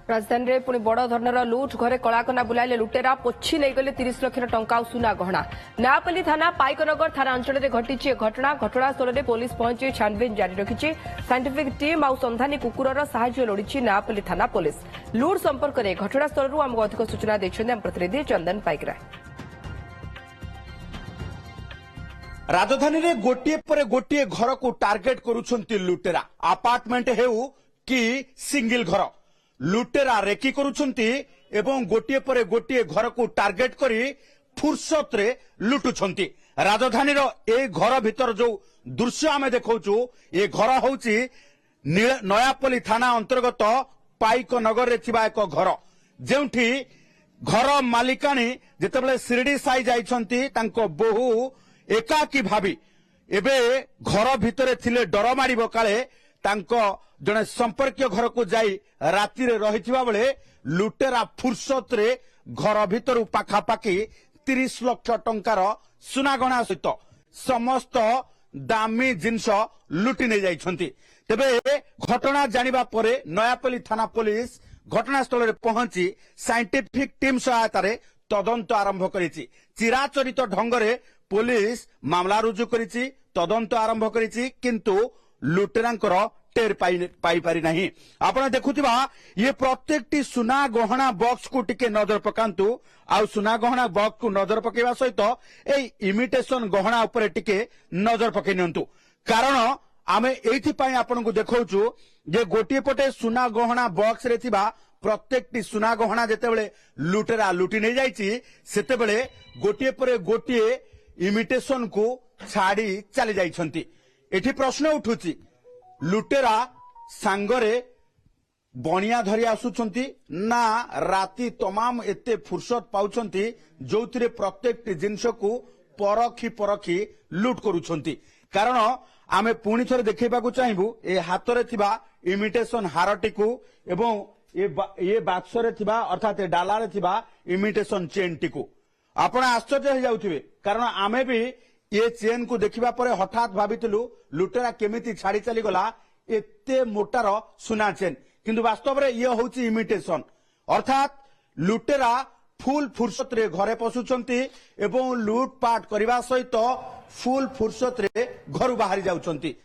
राजधानी में पुणी बड़ धरणर लुट घरे कलाकना बुलाइले लुटेरा पोछि नहीं गले 30 लाख टंका सुना गहना नयापल्ली थाना पाइकनगर थाना अंचल में घटी घटनास्थल में पुलिस पहुंची छानबीन जारी रखी साइंटिफिक टीम आउ संधानी कुकुरर साहाय्य लोड़ी नयापल्ली थाना पुलिस लुट संपर्क में घटनास्थल आमको अधिक सूचना देते आम प्रतिनिधि चंदन पाइकराय। राजधानी रे गोटिए पर गोटिए घर को टार्गेट करुछंती लुटेरा अपार्टमेंट हेउ कि सिंगल घर लुटेरा रेकी करुछंती एवं गोटिए पर गोटिए घर को टार्गेट करी फुर्सत रे लुटुछंती। राजधानी रो ए घर भीतर जो दृश्य आमे देखौचु ए घर होउची नयापल्ली थाना अंतर्गत पाइक नगर रे थिबा एक घर जेउठी घर मालिकाणी जेतेबेले शिरडी साई जाइछंती तांको बहु एकाकी भावी एबे घर भितरे थिले डर मारिबो काले तांको जने संपर्कीय घर को जाई राति रे रहिथिबा बेले लुटेरा फुर्सत रे घर भितरु पाखापाखी 30 लाख टंकार सुनागणा सहित समस्त दामी जिनस लुटि नै जाइछंती। तेबे घटना जानिबा परे नयापल्ली थाना पुलिस घटनास्थल रे पहुंची साइंटिफिक टीम सहायता रे तदंत आरंभ करिछि। चिराचरित ढंगरे पुलिस मामला रुजु करिछि तदंत आरंभ करिछि किंतु लुटेरांकर टेर पाई पारि नाही। आपण देखुथिबा ये प्रत्येकटी सुना गहना बॉक्स को टिके नजर पकांतु आ सुना गहना बॉक्स को नजर पकेवा सहित ए इमिटेशन गहना ऊपर टिके नजर पके नियंतु कारण आमे एथि पई आपण को देखौचु जे गोटिए पटे सुना गहना बॉक्स रे थिबा प्रत्येकटी सुना गहना जेतेबेले लुटेरा लुटि नै जाईची सेतेबेले गोटिए परे गोटिए इमिटेशन को छाड़ी चली जाइछंती। एठी प्रश्न उठुची लुटेरा सांगरे बनिया धरी आसुछंती ना राति तमाम एते फुर्सत पाउछंती जोथिरे प्रत्येक जिंस को परखी परखी लुट करूछंती। कारण आमे पुणी थरे देखैबा को चाहिबू ए हातरे थिबा इमिटेशन हारटी को एवं ये बाक्सरे थिबा अर्थात डाला रे थिबा इमिटेशन चेन टी को आपण आश्चर्य हो जाउथिबे कारण आमे भी ये चेन को देखिबा परे हठात भाबितलु लुटेरा केमिति छाड़ी चली गला एते मोटार सुना चेन किंतु वास्तव रे ये होची इमिटेशन अर्थात लुटेरा फुल फुर्सत रे घरे पसुचंती एवं लूटपाट करबा सहित फुल फुर्सत रे घर बाहरी जाउचंती।